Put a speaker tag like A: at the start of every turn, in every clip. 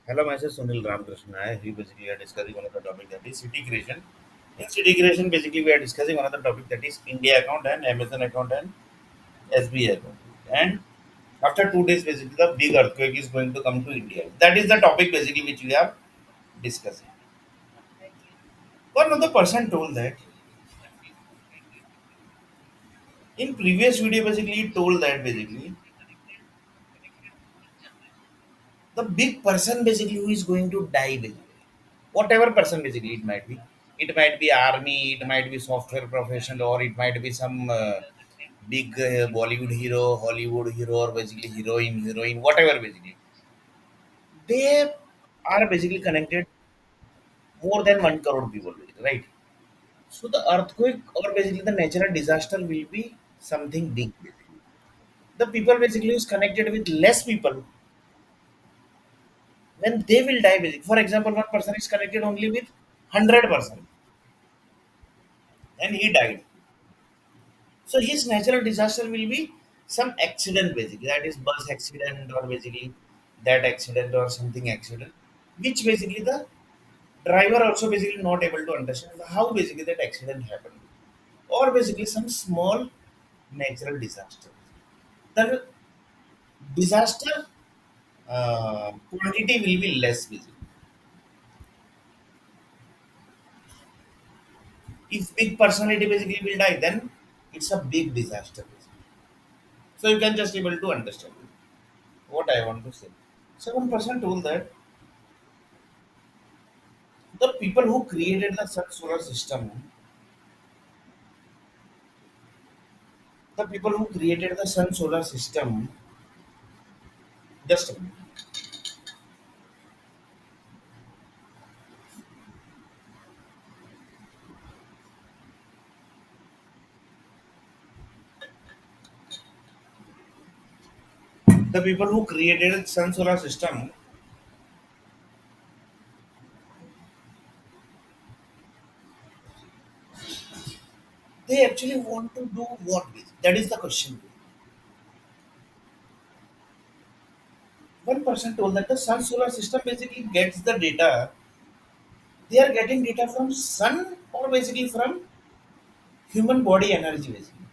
A: Hello, myself Sunil Ramakrishna. We basically are discussing one of the topic that is city creation. In city creation, basically we are discussing one of the topic that is India account and Amazon account and SBI account. And after 2 days, basically the big earthquake is going to come to India. That is the topic basically which we are discussing. One of the person told that in previous video basically he told that basically the big person basically who is going to die basically whatever person basically it might be army, it might be software professional, or it might be some big Bollywood hero, Hollywood hero, or basically heroine, whatever basically they are basically connected more than 1 crore people basically, right? So the earthquake or basically the natural disaster will be something big basically. The people basically is connected with less people when they will die basically. For example, one person is connected only with 100% and he died. So his natural disaster will be some accident basically, that is bus accident or basically that accident or something accident, which basically the driver also basically not able to understand how basically that accident happened, or basically some small natural disaster. The disaster quantity will be less basically. If big personality basically will die, then it's a big disaster basically. So you can just able to understand what I want to say. So one person told that the people who created the sun solar system, the people who created the sun solar system, just a minute. The people who created sun solar system, they actually want to do what with? That is the question. One person told that the sun solar system basically gets the data. They are getting data from sun or basically from human body energy basically.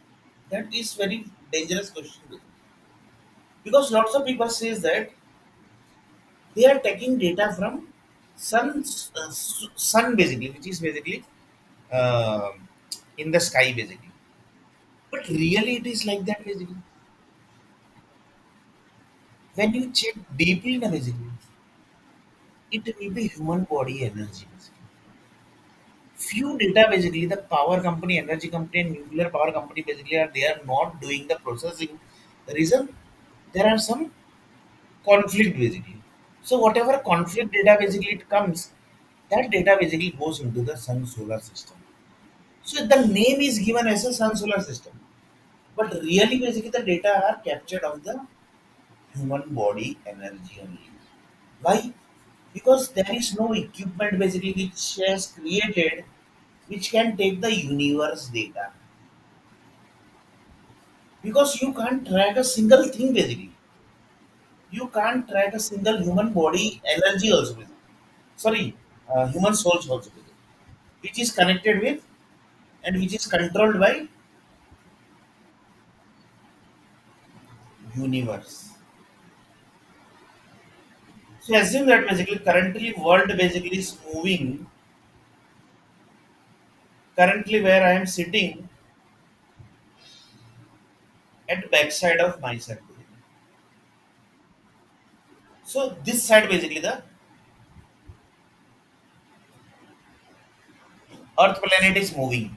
A: That is very dangerous question basically. Because lots of people says that they are taking data from sun basically, which is basically uh, in the sky basically. But really, it is like that basically. When you check deeply in a basically, it will be human body energy. Basically. Few data basically, the power company, energy company, and nuclear power company basically are they are not doing the processing. The reason there are some conflict basically. So whatever conflict data basically it comes, that data basically goes into the sun solar system. So the name is given as a sun solar system, but really basically the data are captured of the human body energy only. Why? Because there is no equipment basically which has created which can take the universe data. Because you can't track a single thing basically. You can't track a single human body energy also basically. Sorry, human souls also basically, which is connected with and which is controlled by universe. So assume that basically currently world basically is moving currently where I am sitting at backside of myself. So this side basically the Earth planet is moving.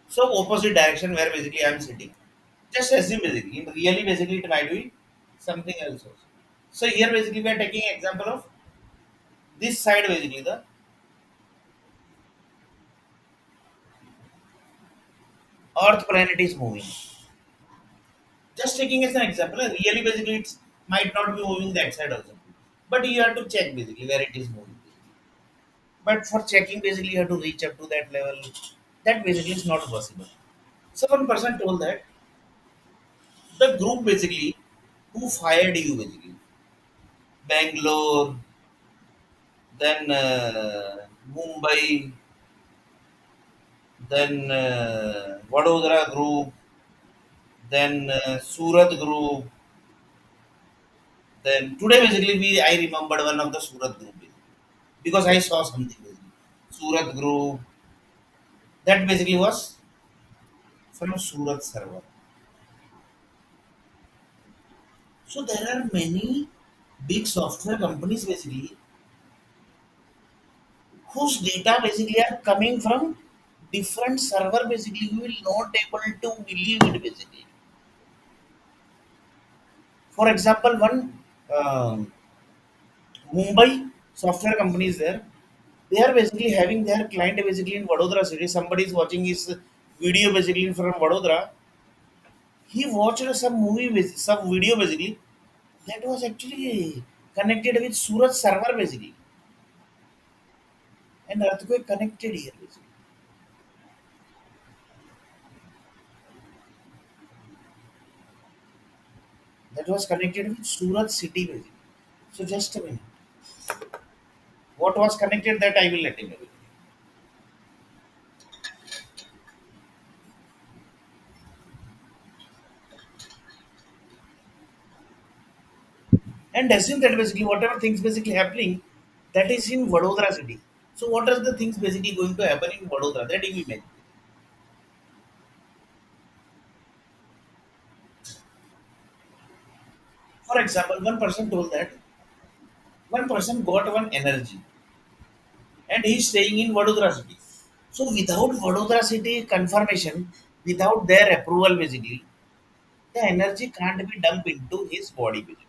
A: So opposite direction where basically I am sitting. Just assume basically. In really basically it might be something else also. So here basically we are taking example of this side basically the Earth planet is moving. Just taking as an example, really basically it might not be moving that side also. But you have to check basically where it is moving. But for checking, basically, you have to reach up to that level. That basically is not possible. So one person told that the group basically who fired you basically, Bangalore, then Mumbai, then Vadodara Group, then Surat Group. Then today basically I remembered one of the Surat Group because I saw something basically. Surat Group that basically was from Surat server. So there are many big software companies basically whose data basically are coming from different server basically. You will not able to believe it basically. For example, one um Mumbai software company is there. They are basically having their client basically in Vadodara city. Somebody is watching his video basically from Vadodara. He watched some movie, some video basically that was actually connected with Surat server basically, and earthquake connected here basically. That was connected with Surat city basically. So just a minute. What was connected that I will let you know. And assume that basically whatever things basically happening, that is in Vadodara city. So what are the things basically going to happen in Vadodara? That you imagine. For example, one person told that one person got one energy and he is staying in Vadodara city. So without Vadodara city confirmation, without their approval basically, the energy can't be dumped into his body basically.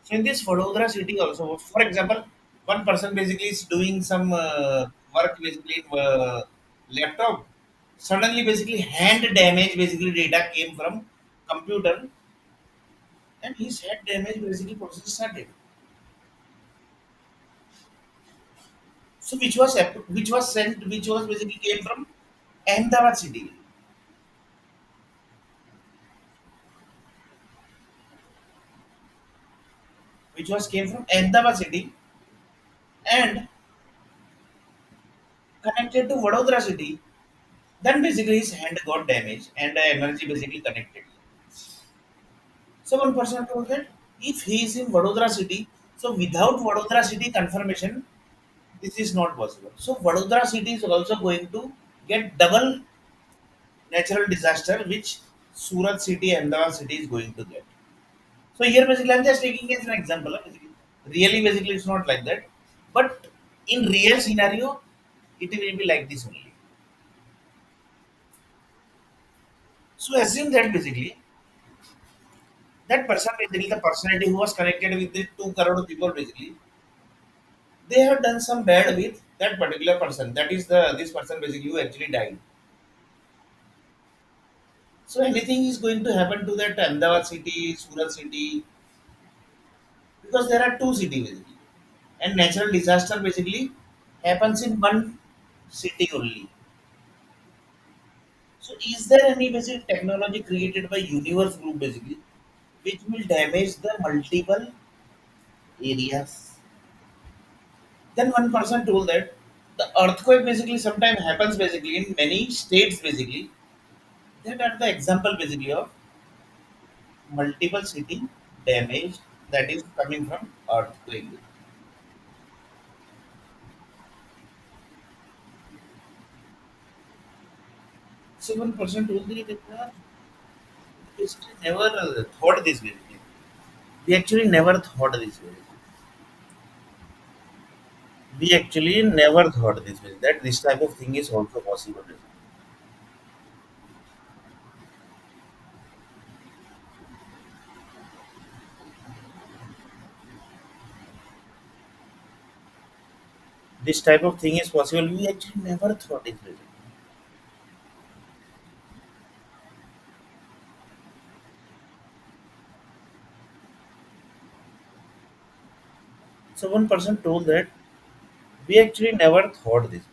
A: So in this Vadodara city also, for example, one person basically is doing some work basically in laptop. Suddenly, basically, hand damage basically data came from computer, and his head damage basically process started. So which was sent, which was basically came from Ahmedabad city, which was came from Ahmedabad city and connected to Vadodara city. Then basically his hand got damaged and the energy basically connected. So one person told that if he is in Vadodara city, so without Vadodara city confirmation, this is not possible. So Vadodara city is also going to get double natural disaster which Surat city and Ahmedabad city is going to get. So here basically I'm just taking it as an example. Basically. Really basically it's not like that. But in real scenario, it will be like this only. So assume that basically that person basically the personality who was connected with the 2 crore people basically they have done some bad with that particular person. That is the this person basically who actually died. So anything is going to happen to that Ahmedabad city, Surat city, because there are two cities basically, and natural disaster basically happens in one city only. So is there any basic technology created by Universe Group basically, which will damage the multiple areas? Then one person told that the earthquake basically sometimes happens basically in many states basically. That are the example basically of multiple city damage that is coming from earthquake. So one person told me that basically never thought this way. We actually never thought this way. We actually never thought this way that this type of thing is also possible. This type of thing is possible. We actually never thought it. So one person told that we actually never thought this.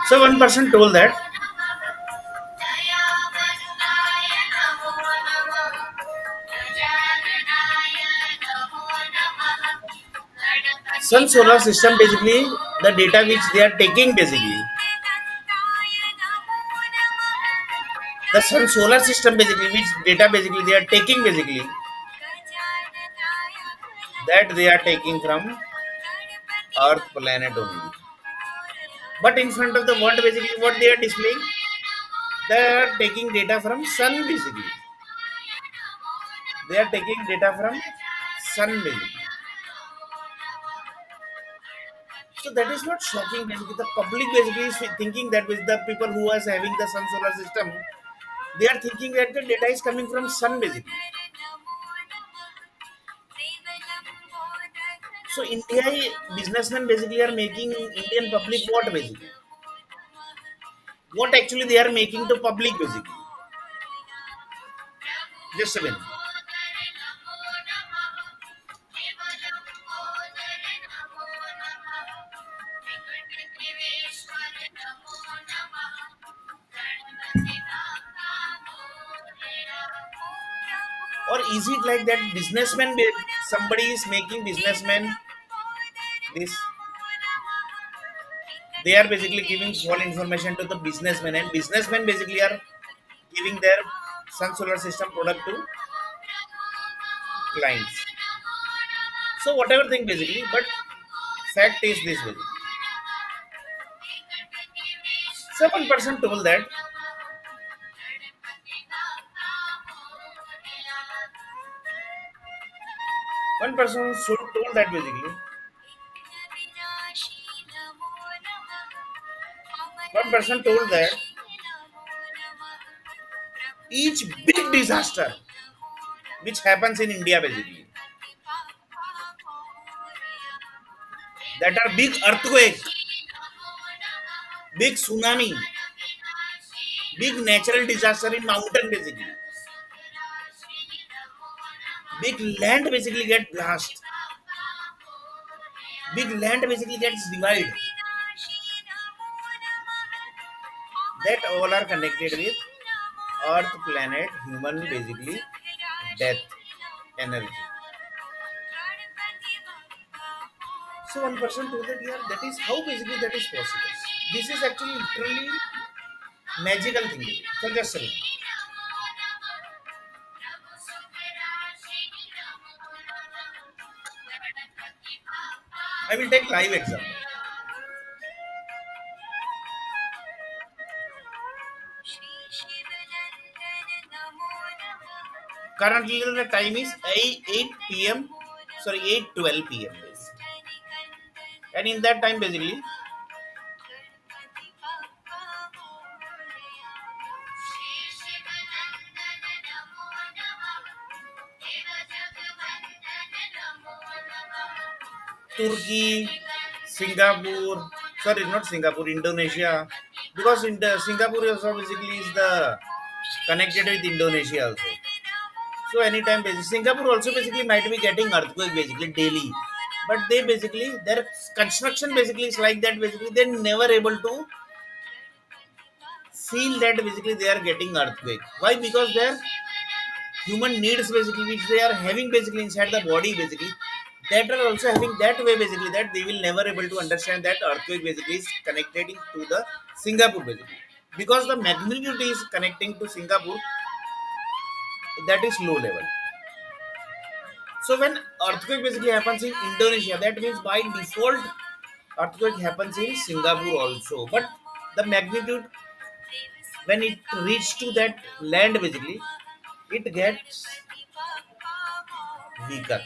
A: So one person told that sun solar system basically the data which they are taking basically the sun solar system basically which data basically they are taking basically that they are taking from earth planet only, but in front of the world basically what they are displaying, they are taking data from sun basically, they are taking data from sun basically. So that is not shocking basically, the public basically is thinking that with the people who are having the sun solar system, they are thinking that the data is coming from sun basically. So India businessmen basically are making Indian public what basically? What actually they are making to public basically? Just a minute. Or is it like that businessman somebody is making businessman this, they are basically giving small information to the businessmen and businessmen basically are giving their sun solar system product to clients. So whatever thing basically, but fact is this basically. So one person told that one person should told that basically one person told that each big disaster which happens in India basically, that are big earthquake, big tsunami, big natural disaster in mountain basically, big land basically get blast, big land basically gets divided, that all are connected with earth planet human basically death energy. So one person told that yeah, that is how basically that is possible. This is actually literally magical thing. So just a minute. I will take live example. Currently the time is 8 p.m. Sorry, 8:12 p.m. And in that time basically Turkey, Singapore, sorry, not Singapore, Indonesia, because in the Singapore also basically is the connected with Indonesia also. So anytime basically Singapore also basically might be getting earthquake basically daily, but they basically their construction basically is like that basically they're never able to feel that basically they are getting earthquake. Why? Because their human needs basically which they are having basically inside the body basically that are also having that way basically that they will never able to understand that earthquake basically is connected to the Singapore basically, because the magnitude is connecting to Singapore, that is low level. So when earthquake basically happens in Indonesia, that means by default earthquake happens in Singapore also, but the magnitude when it reaches to that land basically it gets weaker.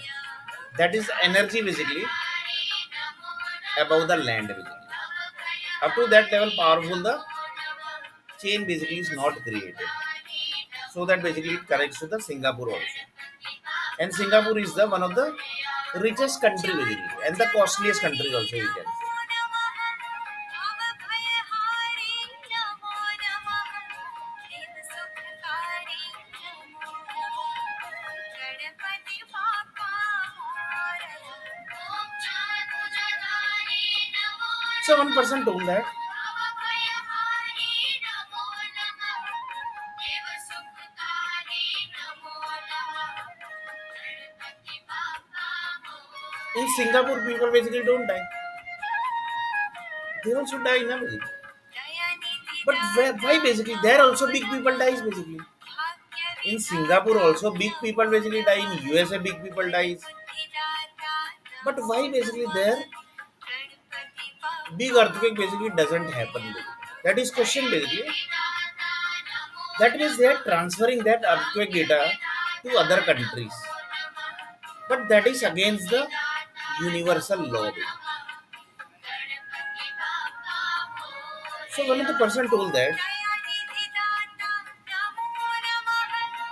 A: That is energy basically above the land basically. Up to that level powerful the chain basically is not created. So that basically it connects to the Singapore also. And Singapore is the one of the richest country basically and the costliest country also you can say. So one person told that Singapore, people basically don't die. They also die now. But why basically? There also big people dies basically. In Singapore also big people basically die. In USA big people dies. But why basically there big earthquake basically doesn't happen? Basically. That is question basically. That means they are transferring that earthquake data to other countries. But that is against the universal law. Basically. So one of the person told that,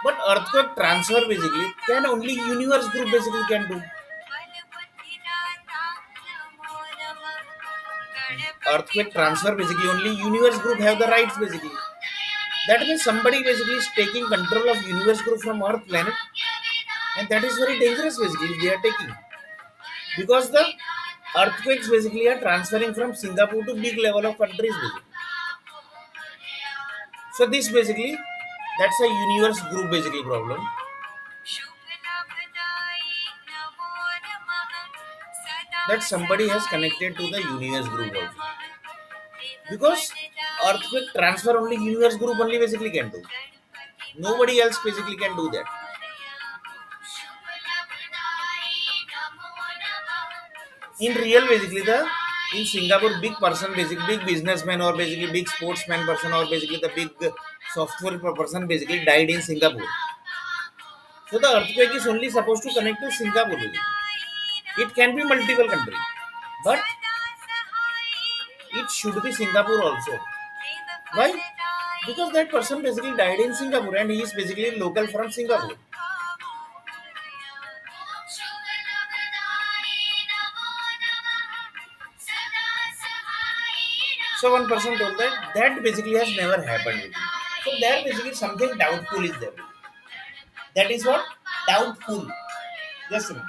A: but earthquake transfer basically can only universe group basically can do. Earthquake transfer basically only universe group have the rights basically. That means somebody basically is taking control of universe group from Earth planet, and that is very dangerous basically if they are taking, because the earthquakes basically are transferring from Singapore to big level of countries basically. So this basically that's a universe group basically problem, that somebody has connected to the universe group also, because earthquake transfer only universe group only basically can do. Nobody else basically can do that. In real basically the in Singapore big person basically big businessman or basically big sportsman person or basically the big software person basically died in Singapore. So the earthquake is only supposed to connect to Singapore basically. It can be multiple country, but it should be Singapore also. Why? Because that person basically died in Singapore and he is basically local from Singapore. So one person told that basically has never happened with me. So there basically something doubtful is there. That is what? Doubtful. Just a minute.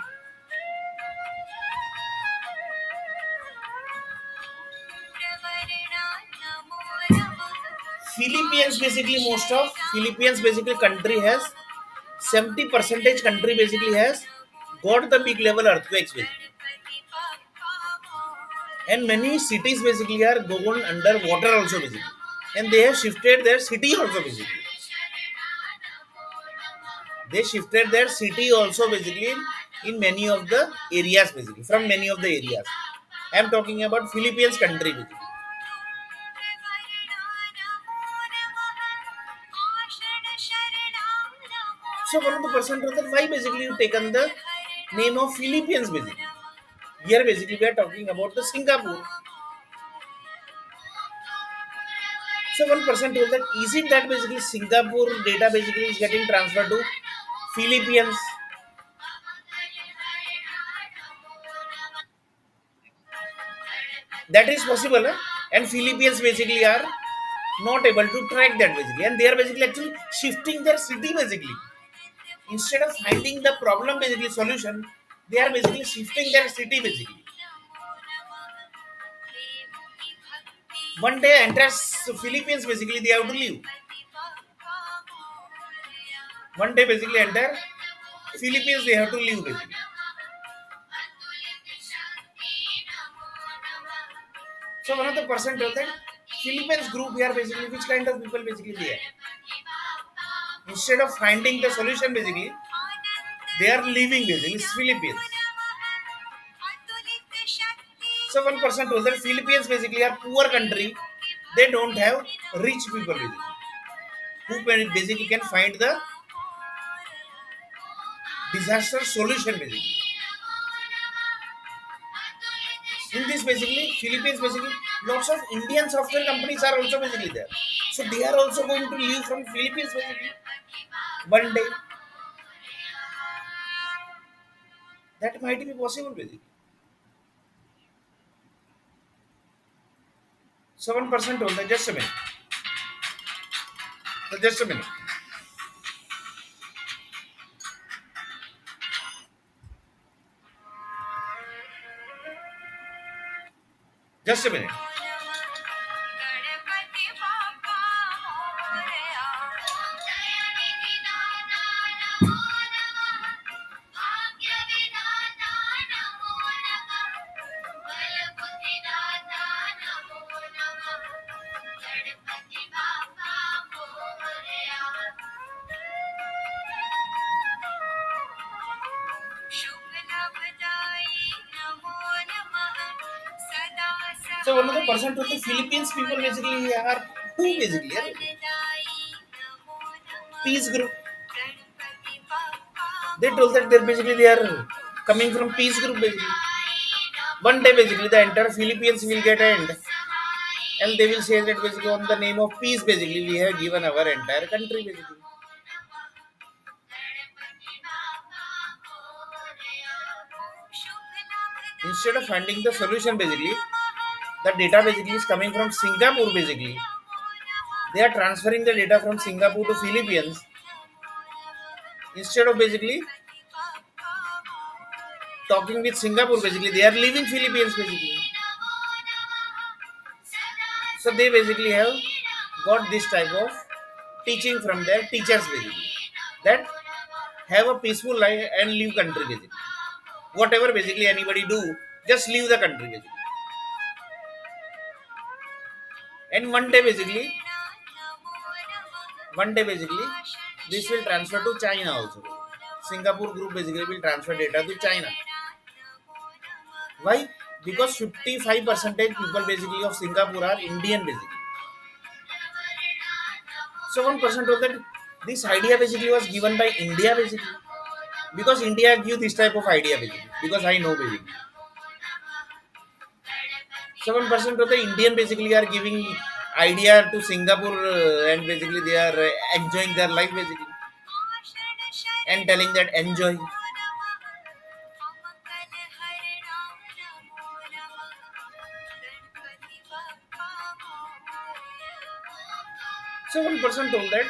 A: Philippines basically most of Philippines basically country has 70 percentage country basically has got the big level earthquakes basically. And many cities basically are gone under water also basically. And they have shifted their city also basically. They shifted their city also basically in many of the areas basically, from many of the areas. I am talking about Philippines country basically. So one of the person told that why basically you taken the name of Philippines basically. Here basically we are talking about the Singapore. So one person told that is it that basically Singapore data basically is getting transferred to Philippines? That is possible, eh? And Philippines basically are not able to track that basically, and they are basically actually shifting their city basically. Instead of finding the problem basically solution, they are basically shifting their city basically. One day enters Philippines basically they have to leave. One day basically enter Philippines they have to leave basically. So one of the person told that Philippines group here basically which kind of people basically they are. Instead of finding the solution basically, they are leaving basically Philippines. So one person told that Philippines basically are poor country. They don't have rich people basically, who basically can find the disaster solution basically. In this basically Philippines basically lots of Indian software companies are also basically there. So they are also going to leave from Philippines basically one day. That might be possible basically. So one person told that just a minute. So just a minute. Just a minute. So one of the person to the Philippines people basically are who basically are peace group. They told that they are coming from peace group basically. One day basically the entire Philippines will get end and they will say that basically on the name of peace basically we have given our entire country basically. Instead of finding the solution basically, the data basically is coming from Singapore basically. They are transferring the data from Singapore to Philippines instead of basically talking with Singapore basically. They are leaving Philippines basically. So they basically have got this type of teaching from their teachers basically that have a peaceful life and leave country basically. Whatever basically anybody do, just leave the country basically. And one day basically, this will transfer to China also. Singapore group basically will transfer data to China. Why? Because 55 percentage people basically of Singapore are Indian basically. So one person told that this idea basically was given by India basically. Because India give this type of idea basically. Because I know basically. 7% of the Indian basically are giving idea to Singapore and basically they are enjoying their life basically and telling that enjoy. So one person told that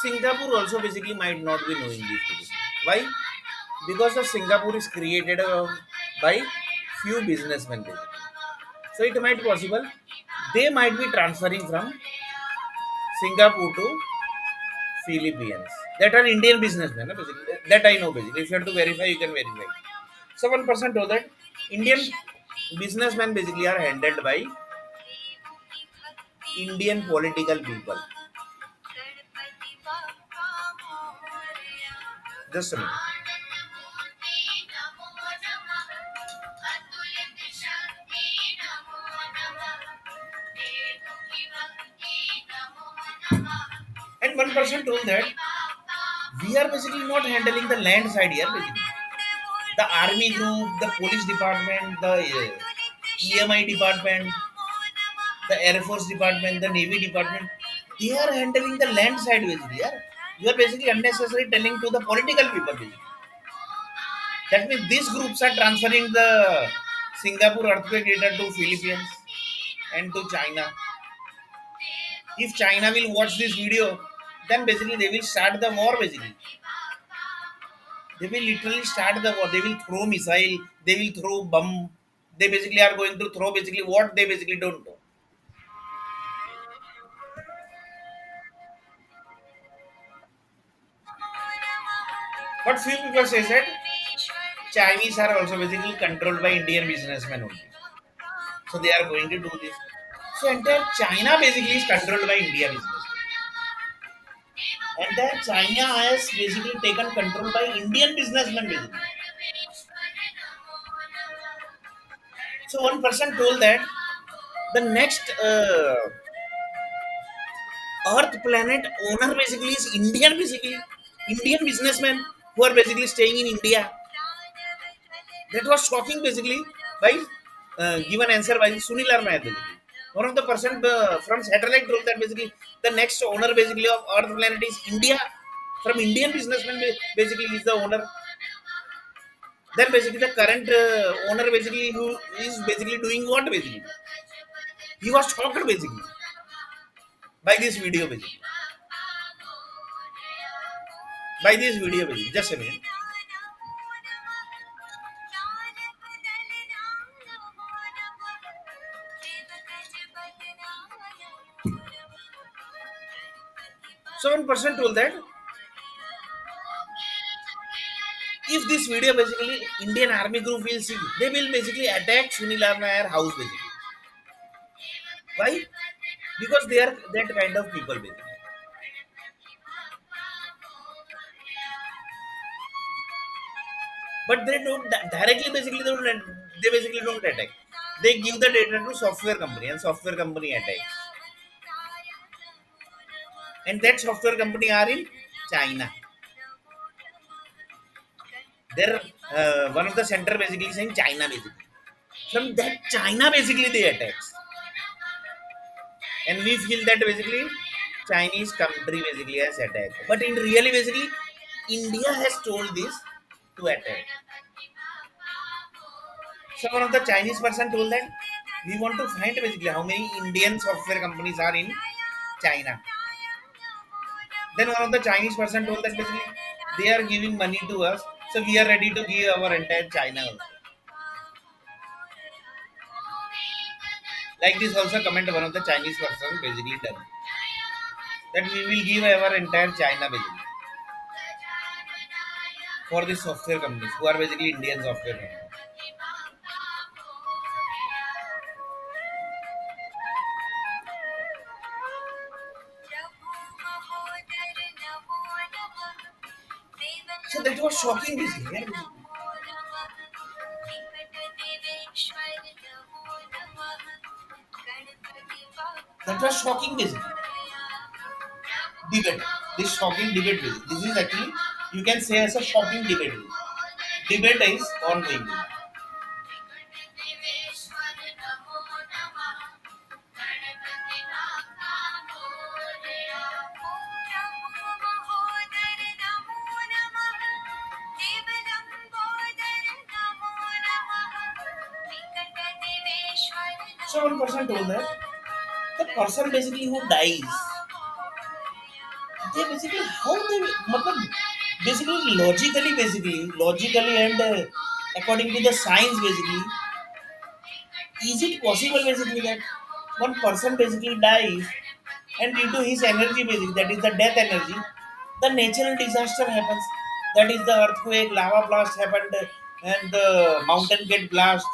A: Singapore also basically might not be knowing this basically. Why? Because the Singapore is created by few businessmen basically. So it might be possible they might be transferring from Singapore to Philippines. That are Indian businessmen, basically. That I know basically. If you have to verify, you can verify. So one person told that Indian businessmen basically are handled by Indian political people. Just a minute. And one person told that we are basically not handling the land side here basically. The army group, the police department, the EMI department, the Air Force department, the Navy department, they are handling the land side basically. Yeah? You are basically unnecessarily telling to the political people basically. That means these groups are transferring the Singapore earthquake data to Philippines and to China. If China will watch this video, then basically they will start the war basically. They will literally start the war. They will throw missile, they will throw bomb. They basically are going to throw basically what they basically don't know. But few people say that Chinese are also basically controlled by Indian businessmen only. So they are going to do this. So entire China basically is controlled by India business. Entire China has basically taken control by Indian businessmen basically. So one person told that the next Earth planet owner basically is Indian basically. Indian businessmen who are basically staying in India. That was shocking basically by given answer by Sunil basically. One of the person from satellite told that basically the next owner basically of Earth planet is India. From Indian businessman basically is the owner. Then basically the current owner basically who is basically doing what basically. He was shocked basically by this video basically. By this video basically. Just a minute. So one person told that if this video basically Indian army group will see, they will basically attack Sunil Nair house basically. Why? Because they are that kind of people basically. But they don't directly basically they basically don't attack. They give the data to software company and software company attacks. And that software company are in China. They're one of the center basically is in China basically. From that China basically they attacks. And we feel that basically Chinese country basically has attacked. But in really basically India has told this to attack. So one of the Chinese person told that we want to find basically how many Indian software companies are in China. Then one of the Chinese person told that basically they are giving money to us, so we are ready to give our entire China also. Like this also comment one of the Chinese person basically done that we will give our entire China basically for the software companies who are basically Indian software companies. So that was shocking basically. Yeah? That was shocking basically. Debate. This shocking debate basically. This is actually you can say as a shocking debate. Debate is ongoing. So one person told that the person basically who dies, they basically how they matlab, basically logically and according to the science basically, is it possible basically that one person basically dies and due to his energy basically that is the death energy, the natural disaster happens. That is the earthquake, lava blast happened, and the mountain get blast.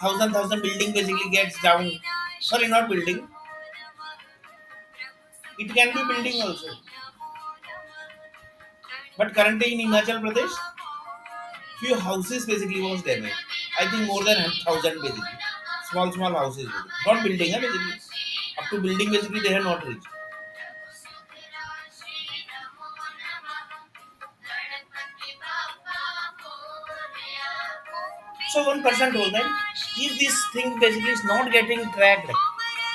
A: Thousand building basically gets down. Sorry, not building. It can be building also. But currently in Himachal Pradesh, few houses basically was damaged. I think more than 1,000 basically. Small houses. Basically. Not building, basically. Up to building basically they have not reached. So one person told them, if this thing basically is not getting tracked,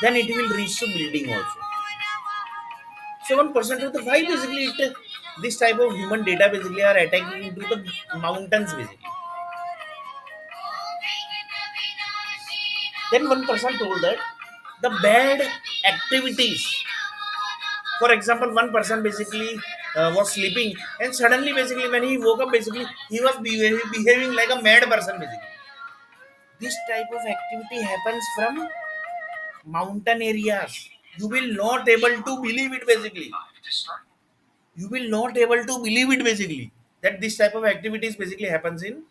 A: then it will reach to building also. So one person told them, why basically this type of human data basically are attacking into the mountains basically. Then one person told that the bad activities. For example, one person basically was sleeping and suddenly basically when he woke up basically he was behaving like a mad person basically. This type of activity happens from mountain areas. You will not able to believe it basically. You will not able to believe it basically that this type of activities basically happens in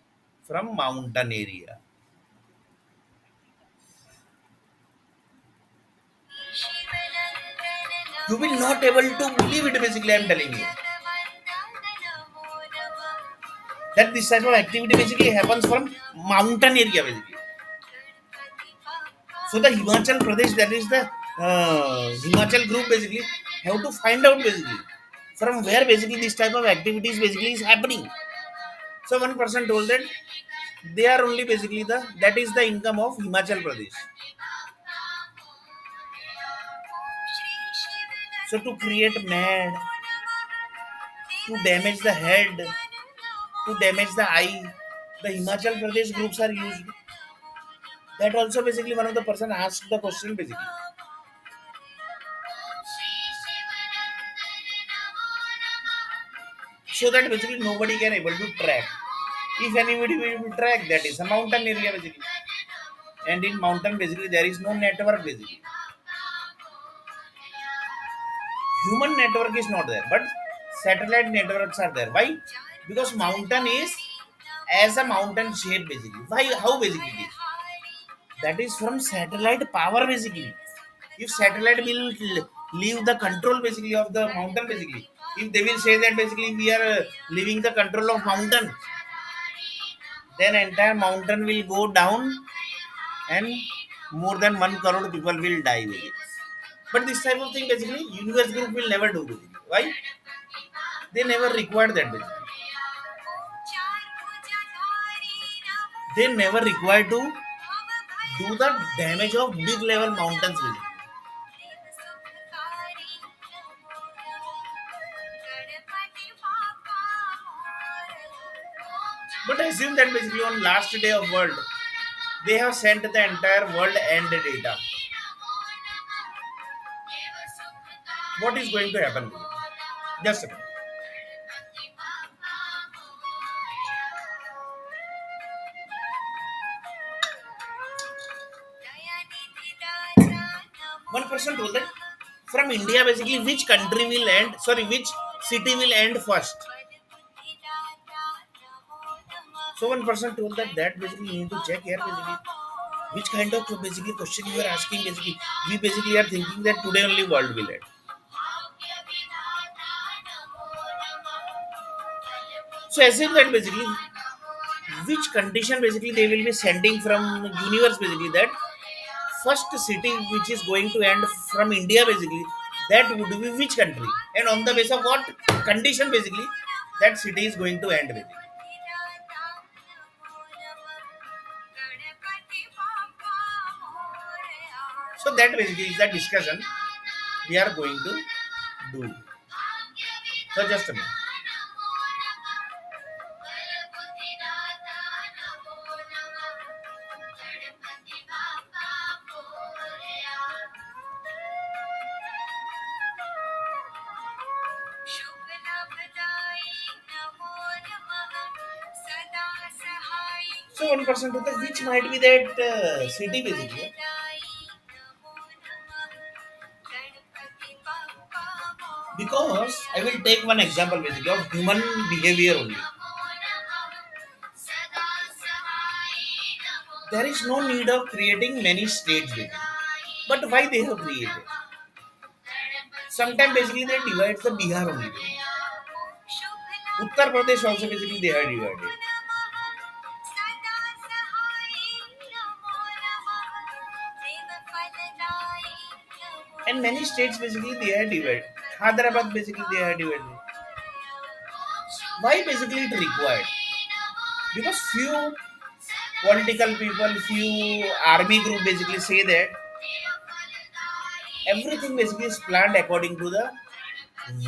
A: from mountain area. You will not able to believe it basically. I'm telling you that this type of activity basically happens from mountain area basically. So the Himachal Pradesh, that is the Himachal group basically, have to find out basically from where basically this type of activities basically is happening. So one person told that they are only basically that is the income of Himachal Pradesh. So to create mad, to damage the head, to damage the eye, the Himachal Pradesh groups are used. That also basically one of the person asked the question basically. So that basically nobody can able to track. If anybody will track, that is a mountain area basically. And in mountain basically there is no network basically. Human network is not there, but satellite networks are there. Why? Because mountain is as a mountain shape basically. Why? How basically it is? That is from satellite power basically. If satellite will leave the control basically of the mountain basically, if they will say that basically we are leaving the control of mountain, then entire mountain will go down and more than 1 crore people will die with it. But this type of thing basically universe group will never do with it. Why? They never required that basically. They never required to do the damage of big level mountains basically. But assume that basically on last day of world, they have sent the entire world and the data. What is going to happen? Just a minute. One person told that from India basically which country will end, sorry, which city will end first. So one person told that basically you need to check here basically which kind of basically question you are asking basically. We basically are thinking that today only world will end. So assume that basically which condition basically they will be sending from universe basically that first city which is going to end from India basically that would be which country and on the basis of what condition basically that city is going to end basically. So that basically is the discussion we are going to do. So just a minute. So one person to the which might be that city basically. Because I will take one example basically of human behavior only. There is no need of creating many states basically. But why they have created? Sometimes basically they divide the Bihar only. Uttar Pradesh also basically they are divided. And many states basically they are divided. Hyderabad basically they are divided. Why basically it required? Because few political people, few army group basically say that everything basically is planned according to the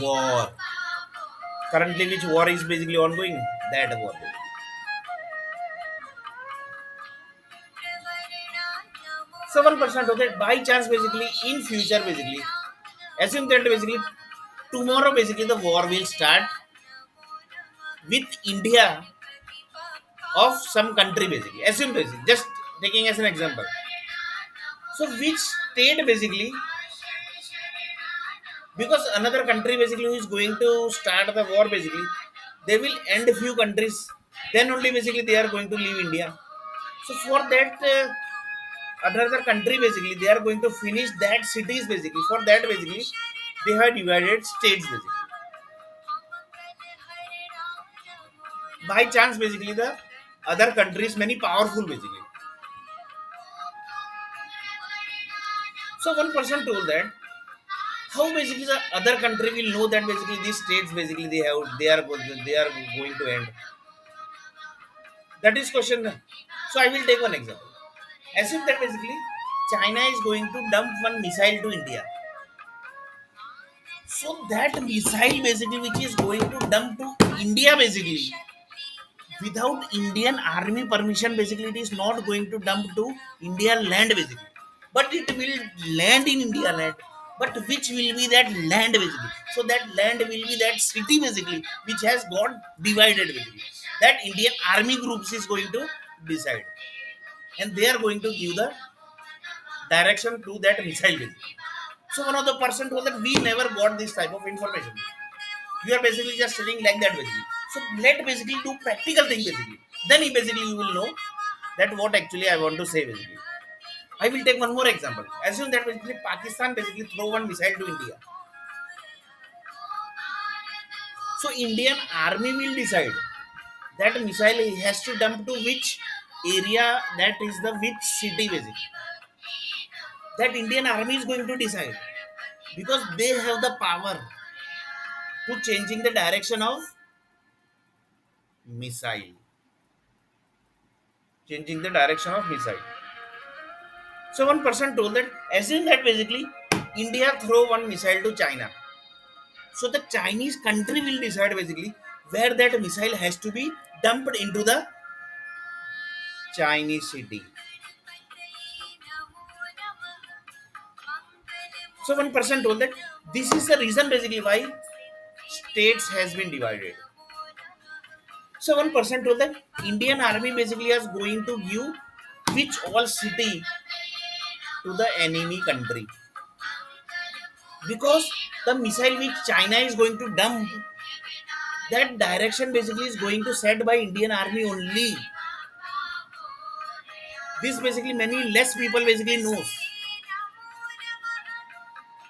A: war. Currently, which war is basically ongoing? That war. So 1% of that by chance basically in future basically assume that basically tomorrow basically the war will start with India of some country basically. Assume basically just taking as an example. So which state basically because another country basically who is going to start the war basically they will end a few countries then only basically they are going to leave India. So for that another country basically they are going to finish that cities basically for that basically they have divided states basically by chance basically the other countries many powerful basically. So one person told that how basically the other country will know that basically these states basically they are going to end. That is question. So I will take one example. Assume that basically China is going to dump one missile to India. So that missile basically which is going to dump to India basically without Indian army permission basically it is not going to dump to India land basically. But it will land in India land. But which will be that land basically? So that land will be that city basically which has got divided basically. That Indian army groups is going to decide. And they are going to give the direction to that missile basically. So one of the person told that we never got this type of information. You are basically just sitting like that basically. So let basically do practical thing basically. Then he basically you will know that what actually I want to say basically. I will take one more example. Assume that basically Pakistan basically throw one missile to India. So Indian army will decide that missile has to dump to which area that is the which city basically. that Indian army is going to decide, because they have the power to changing the direction of missile, changing the direction of missile. So one person told that assume that basically India throw one missile to China. So the Chinese country will decide basically where that missile has to be dumped into the Chinese city. So one person told that this is the reason basically why states has been divided. So one person told that Indian army basically is going to give which all city to the enemy country, because the missile which China is going to dump, that direction basically is going to set by Indian army only. This basically many less people basically knows.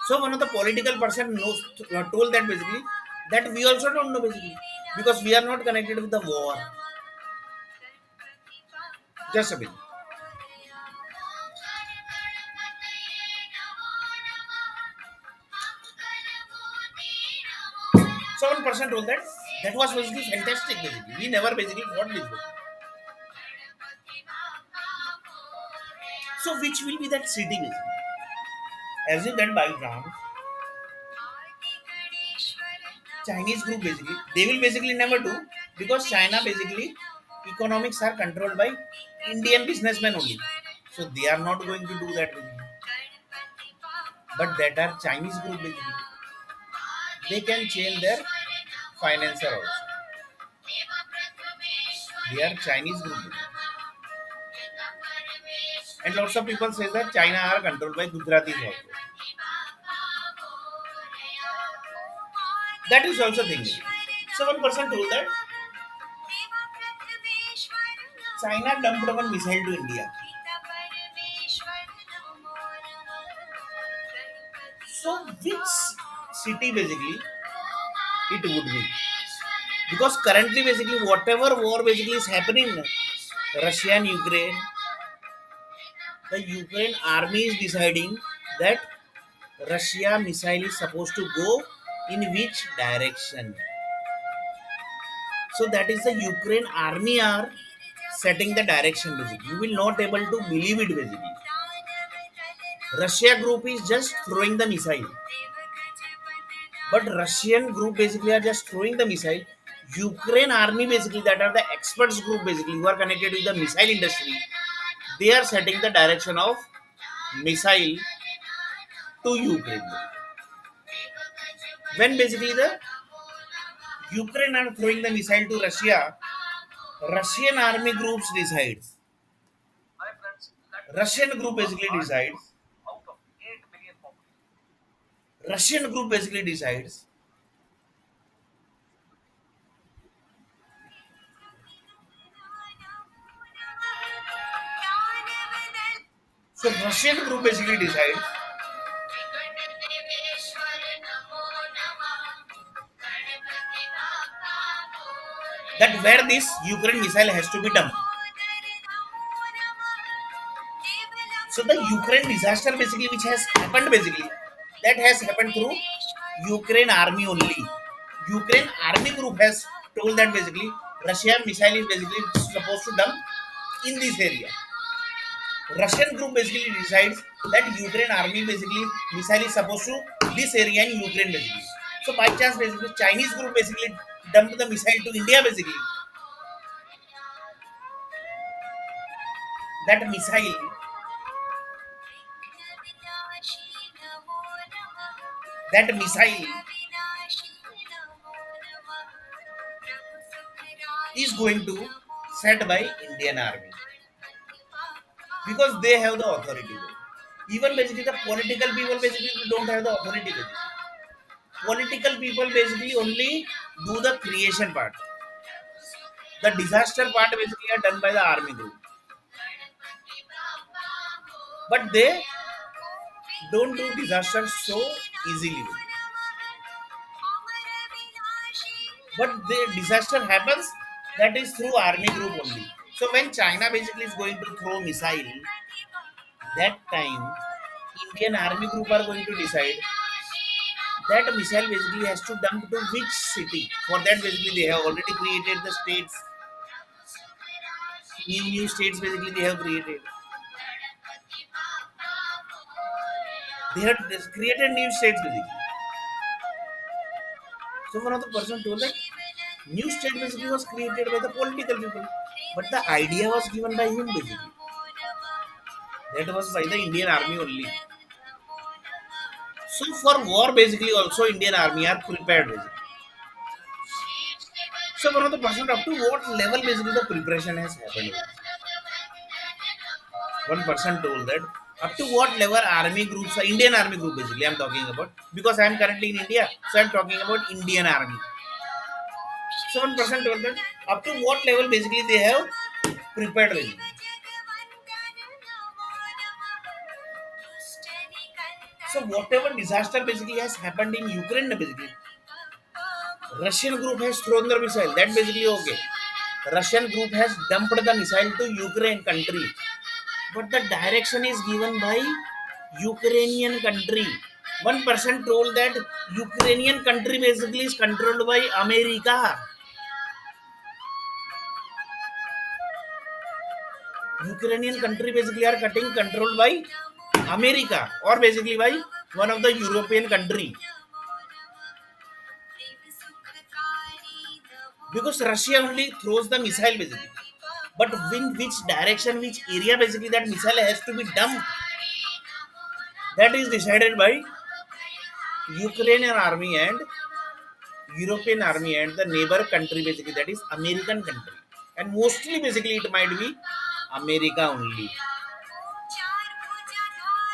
A: So one of the political person knows, told that basically that we also don't know basically, because we are not connected with the war. Just a bit. So one person told that that was basically fantastic basically. We never basically fought this way. So which will be that city basically? As if that background, Chinese group basically, they will basically never do, because China basically economics are controlled by Indian businessmen only. So they are not going to do that basically. But that are Chinese group basically. They can change their financer also. They are Chinese group basically. And lots of people say that China are controlled by Gujaratis also. That is also thinking. So one person told that China dumped one missile to India. So which city basically it would be? Because currently basically whatever war basically is happening, Russia and Ukraine, the Ukraine army is deciding that Russia missile is supposed to go in which direction. So that is the Ukraine army are setting the direction basically. You will not able to believe it basically. Russia group is just throwing the missile. But Russian group basically are just throwing the missile. Ukraine army basically, that are the experts group basically who are connected with the missile industry. They are setting the direction of missile to Ukraine. When basically the Ukraine are throwing the missile to Russia, Russian army groups decides. Russian group basically decides. Russian group basically decides. So Russian group basically decides that where this Ukraine missile has to be dumped. So the Ukraine disaster basically which has happened basically, that has happened through Ukraine army only. Ukraine army group has told that basically Russia missile is basically supposed to dump in this area. Russian group basically decides that Ukraine army basically missile is supposed to this area in Ukraine basically. So by chance basically Chinese group basically dumped the missile to India basically. That missile, that missile is going to set by Indian army, because they have the authority. Even basically the political people basically don't have the authority. Basically. Political people basically only do the creation part. The disaster part basically are done by the army group. But they don't do disaster so easily. But the disaster happens, that is through army group only. So when China basically is going to throw missile, that time Indian army group are going to decide that missile basically has to dump to which city. For that basically they have already created the states, new states basically they have created. They have created new states basically. So one of the person told that new state basically was created by the political people, but the idea was given by him basically. That was by the Indian army only. So for war basically also Indian army are prepared basically. So one of the person up to what level basically the preparation has happened. One person told that up to what level army groups, Indian army group basically I'm talking about, because I am currently in India, so I'm talking about Indian army. So one person told that up to what level basically they have prepared basically. So whatever disaster basically has happened in Ukraine basically, Russian group has thrown the missile. That basically okay. Russian group has dumped the missile to Ukraine country, but the direction is given by Ukrainian country. One person told that Ukrainian country basically is controlled by America. Ukrainian country basically are cutting controlled by America or basically by one of the European country, because Russia only throws the missile basically. But in which direction, which area basically that missile has to be dumped, that is decided by Ukrainian army and European army and the neighbor country basically, that is American country. And mostly basically it might be America only.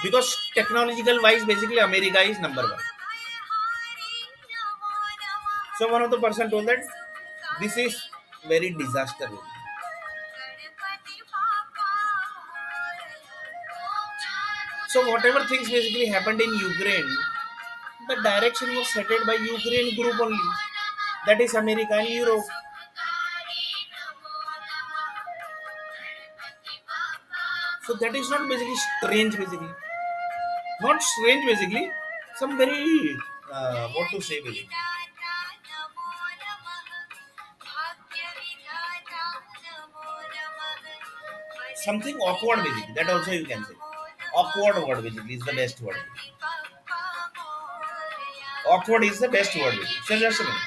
A: Because technological wise basically America is number one. So one of the person told that this is very disaster. So whatever things basically happened in Ukraine, the direction was set by Ukraine group only. That is America and Europe. So that is not basically strange basically. Not strange basically. Some very what to say basically. Something awkward basically. That also you can say. Awkward word basically is the best word. Awkward is the best word basically. So just a minute.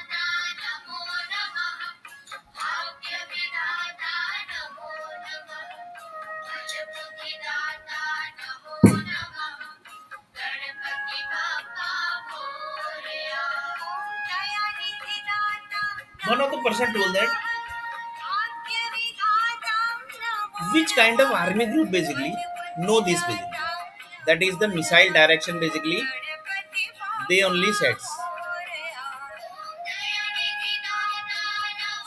A: One of the person told that which kind of army group basically know this basically. That is the missile direction basically. They only sets.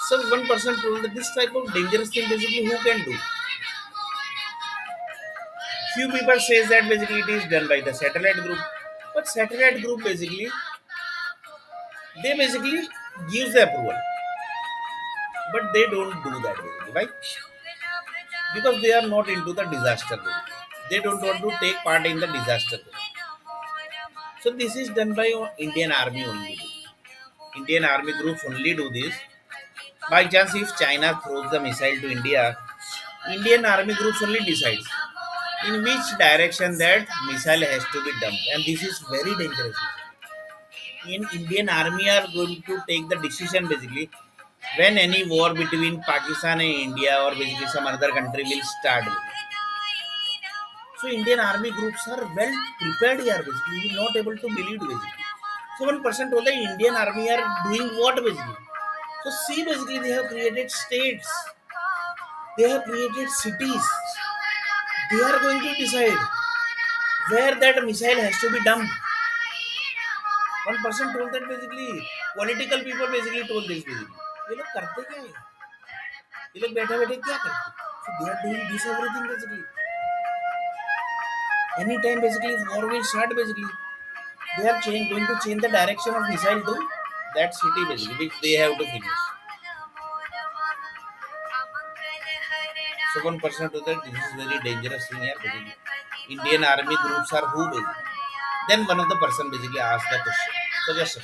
A: So one person told that this type of dangerous thing basically who can do? Few people says that basically it is done by the satellite group. But satellite group basically they basically gives the approval. But they don't do that basically. Why? Because they are not into the disaster basically. They don't want to take part in the disaster basically. So this is done by Indian Army only. Indian Army groups only do this. By chance, if China throws the missile to India, Indian Army groups only decides in which direction that missile has to be dumped, and this is very dangerous. In Indian Army are going to take the decision basically when any war between Pakistan and India or basically some other country will start. So Indian army groups are well prepared here basically. You will not able to believe basically. So one person told the Indian army are doing what basically. So see basically they have created states. They have created cities. They are going to decide where that missile has to be dumped. One person told that basically political people basically told this basically. ये लोग करते क्या है? ये लोग बैठे बैठे क्या करते? So they are doing this everything basically. Anytime basically war will start basically. They are going to change the direction of missile to that city basically, which they have to finish. So one person to that this is very dangerous thing here basically. Indian army groups are who basically? Then one of the person basically asked the question. So just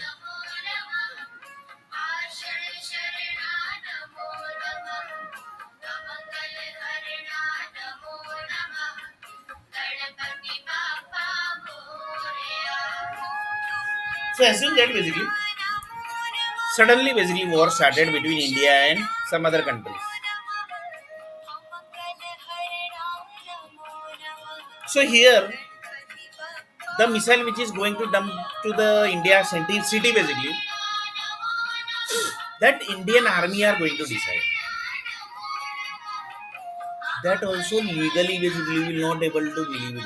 A: so assume that basically suddenly basically war started between India and some other countries. So here the missile which is going to dump to the India city basically, that Indian army are going to decide. That also legally basically will not able to believe it.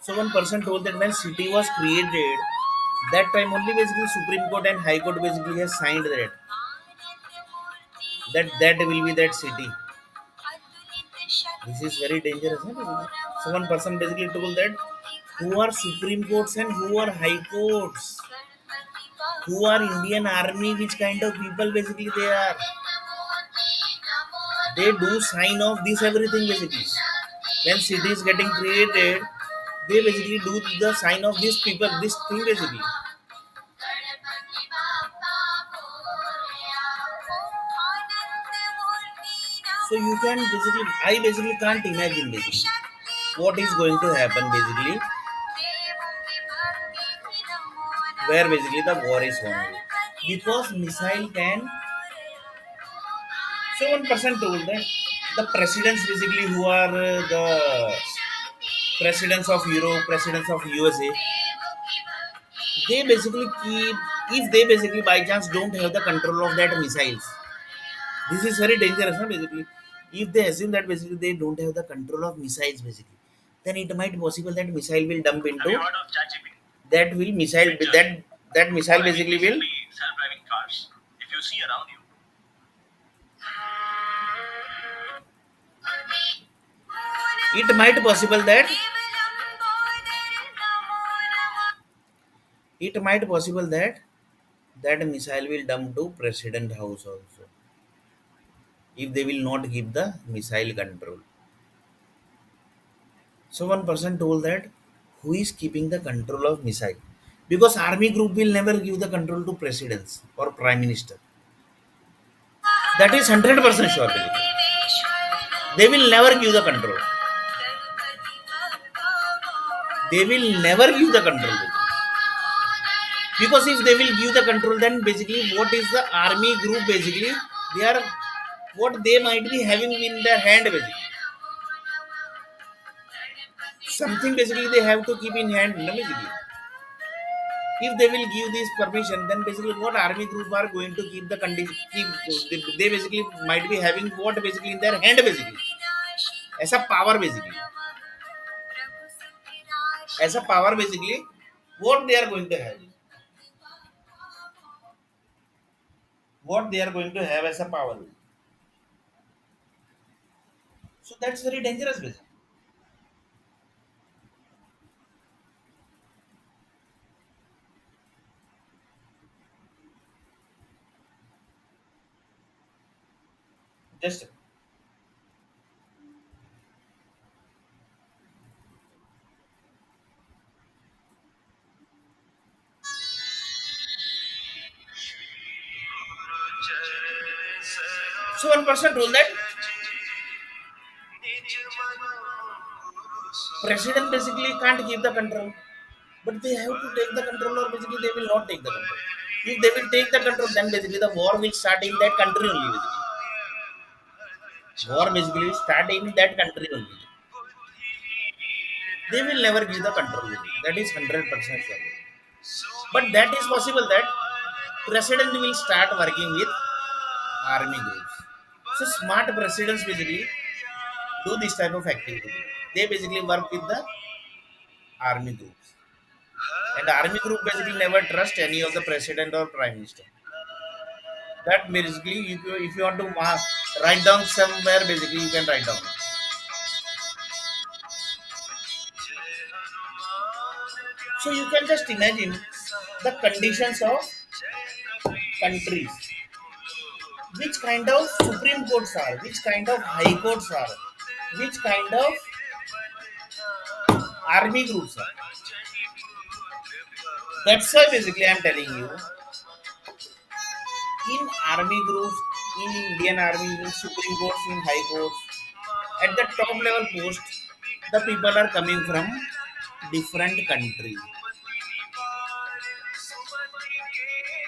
A: So one person told that when city was created, that time only basically Supreme Court and High Court basically has signed that will be that city. This is very dangerous. Huh? So one person basically told that who are Supreme Courts and who are High Courts, who are Indian Army, which kind of people basically they are. They do sign off this everything basically. When city is getting created, they basically do the sign of these people, this thing basically. So you can basically, I basically can't imagine basically what is going to happen basically, where basically the war is won. Because missile can. So one person told that the presidents basically who are the presidents of Europe, presidents of USA, they basically keep, if they basically by chance don't have the control of that missiles, this is very dangerous, huh, basically. If they assume that basically they don't have the control of missiles basically, then it might possible that missile will dump into that will missile that missile basically will self-driving cars. If you see around you, it might possible that it might possible that that missile will dump to president house also if they will not give the missile control. So one person told that who is keeping the control of missile, because army group will never give the control to presidents or prime minister. That is 100% sure. They will never give the control. They will never give the control. Because if they will give the control, then basically what is the army group basically? They are what they might be having in their hand basically. Something basically they have to keep in hand, no, basically. If they will give this permission, then basically what army group are going to keep the condition, they basically might be having what basically in their hand basically. As a power basically. As a power basically, what they are going to have. What they are going to have as a power. So that's very dangerous basically. Just so one person told that president basically can't give the control, but they have to take the control, or basically they will not take the control. If they will take the control, then basically the war will start in that country only. Basically. War basically start in that country only. They will never give the control. That is 100% sure. But that is possible that president will start working with army groups. So smart presidents basically do this type of activity. They basically work with the army groups. And the army group basically never trust any of the president or prime minister. That basically, if you want to write down somewhere, basically you can write down. So you can just imagine the conditions of countries, which kind of Supreme Courts are, which kind of High Courts are, which kind of army groups are. That's why basically I'm telling you, in army groups, in Indian army, in Supreme Courts, in High Courts, at the top level post, the people are coming from different country.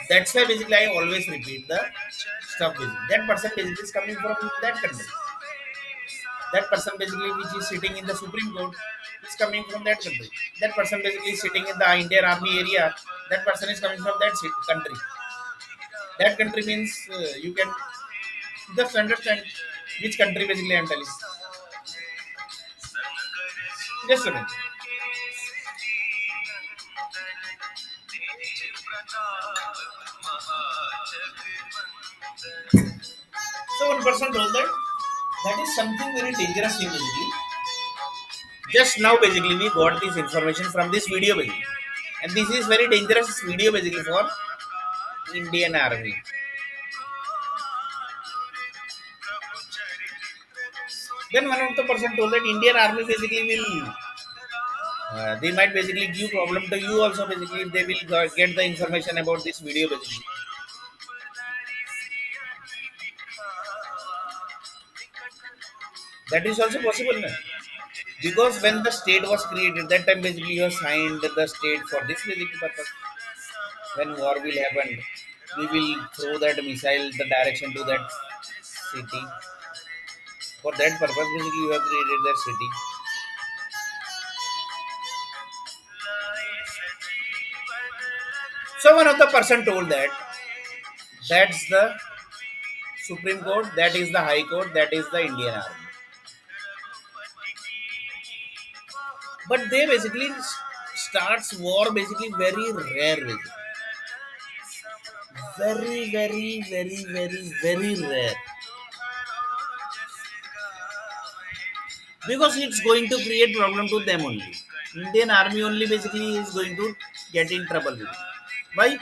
A: That's why basically I always repeat the stuff. Basically. That person basically is coming from that country. That person basically which is sitting in the Supreme Court is coming from that country. That person basically sitting in the Indian Army area. That person is coming from that country. That country means you can just understand which country basically I'm telling. Just a minute. So one person told that is something very dangerous thing basically. Just now basically we got this information from this video basically. And this is very dangerous video basically for Indian Army. Then one of the person told that Indian Army basically will they might basically give problem to you also basically if they will get the information about this video basically. That is also possible now. Because when the state was created, that time basically you have signed the state for this basically purpose. When war will happen, we will throw that missile the direction to that city. For that purpose, basically you have created that city. So one of the person told that that's the Supreme Court, that is the High Court, that is the Indian Army. But they basically starts war basically very rare, basically. Very, very, very, very, very rare. Because it's going to create problem to them only. Indian army only basically is going to get in trouble with it. Why?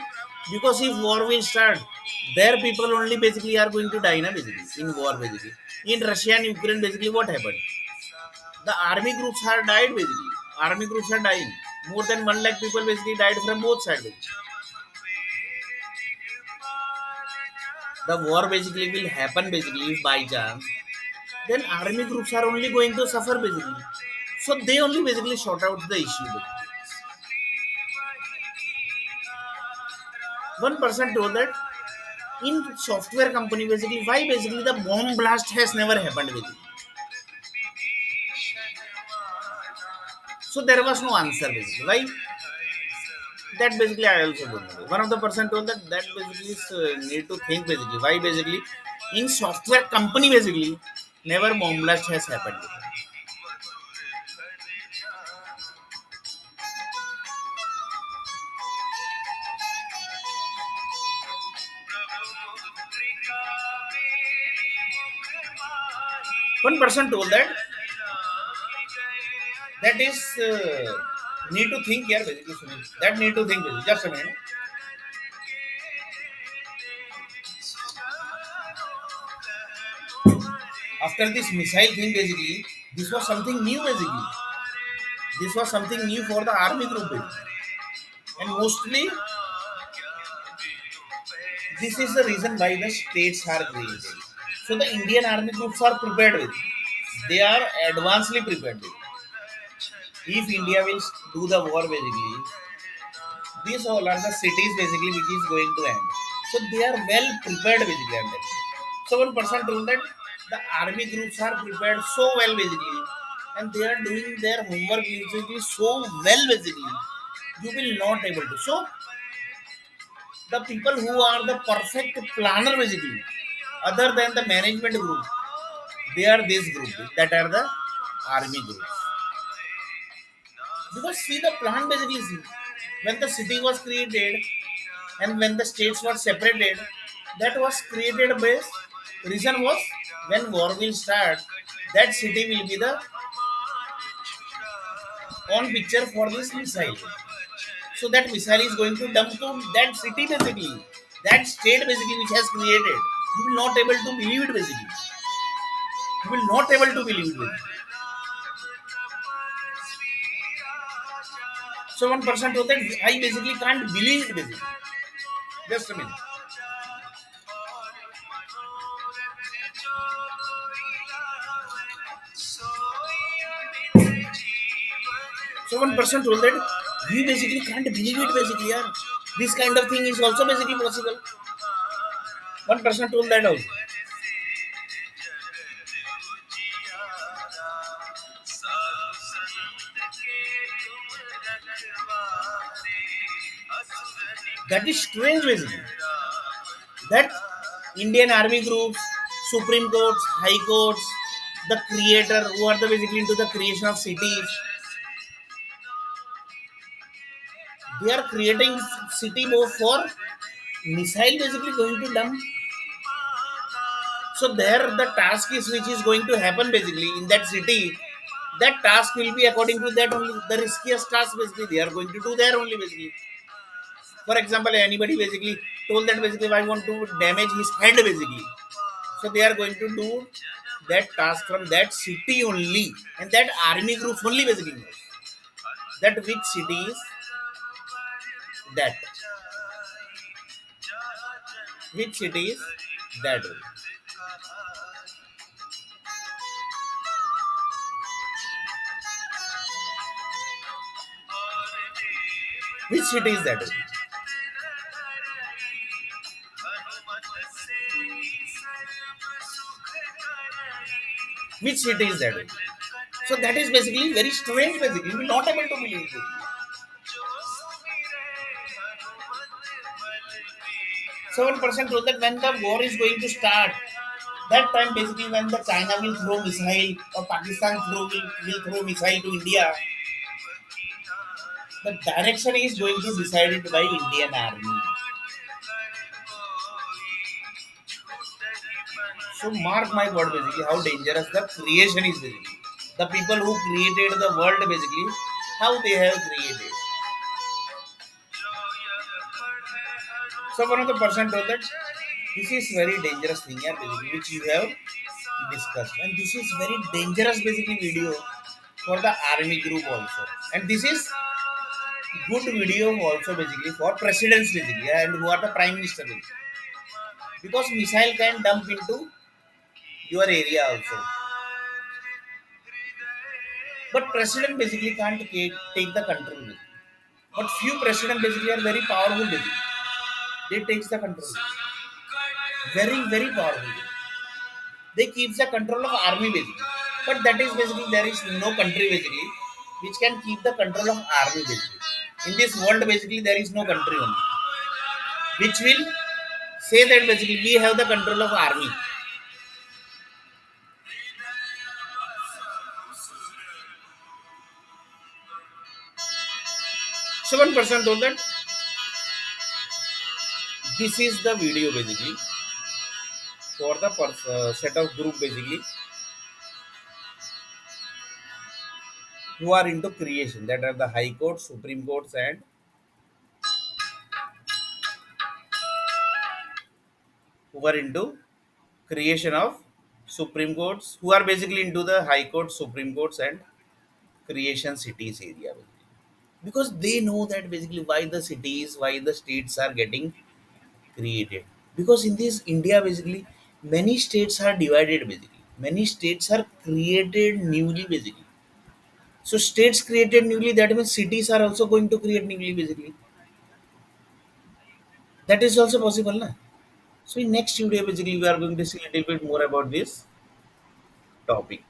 A: Because if war will start, their people only basically are going to die na basically in war basically. In Russia and Ukraine basically what happened? The army groups are died basically. Army groups are dying. More than 1 lakh people basically died from both sides. Basically. The war basically will happen basically if by chance, then army groups are only going to suffer basically. So they only basically sort out the issue. Basically. One person told that in software company basically why basically the bomb blast has never happened basically. So there was no answer basically. Why? That basically I also don't know. One of the person told that basically is, need to think basically why basically in software company basically never bomb blast has happened. One person told that is need to think here basically. Sunil. That need to think basically. Just a minute. After this missile thing basically, this was something new basically. This was something new for the army group basically. And mostly this is the reason why the states are created. So the Indian army groups are prepared with. They are advancedly prepared with. If India will do the war basically, these all are the cities basically which is going to end. So they are well prepared basically. I'm telling you. So one person told that the army groups are prepared so well basically, and they are doing their homework basically so well basically. You will not able to. So the people who are the perfect planner basically, other than the management group, they are this group that are the army groups. Because see the plan basically see when the city was created and when the states were separated, that was created base. Reason was when war will start, that city will be the on picture for this missile. So that missile is going to dump to that city basically, that state basically which has created. You will not able to believe it basically. You will not able to believe it. Basically. So one person told that I basically can't believe it basically. Just a minute. So one person told that we basically can't believe it basically, yeah. This kind of thing is also basically possible. One person told that also. That is strange basically. That Indian army groups, Supreme Courts, High Courts, the creator who are the basically into the creation of cities, they are creating city more for missile basically going to dump. So there the task is which is going to happen basically in that city. That task will be according to that only the riskiest task basically they are going to do there only basically. For example, anybody basically told that basically I want to damage his head basically. So they are going to do that task from that city only, and that army group only basically knows that which city is that, which city is that, which city is that, which city is that. So that is basically very strange. Basically, we're not able to believe it. So one person told that when the war is going to start, that time basically when the China will throw missile or Pakistan will throw missile to India, the direction is going to decided by Indian Army. So mark my word basically how dangerous the creation is basically. The people who created the world basically, how they have created. So one of the person told that this is very dangerous thing yeah, basically, which you have discussed. And this is very dangerous basically video for the army group also. And this is good video also basically for presidents basically yeah, and who are the prime minister basically. Because missile can dump into your area also. But president basically can't take the control basically. But few president basically are very powerful basically. They takes the control. Very, very powerful. They keeps the control of army basically. But that is basically there is no country basically which can keep the control of army basically. In this world basically there is no country only which will say that basically we have the control of army. So one person told that this is the video basically for the set of group basically who are into creation, that are the high courts, supreme courts, and who are into creation of supreme courts, who are basically into the high courts, supreme courts, and creation cities area basically. Because they know that basically why the cities, why the states are getting created. Because in this India basically many states are divided basically, many states are created newly basically. So states created newly, that means cities are also going to create newly basically. That is also possible na? So in next video basically we are going to see a little bit more about this topic.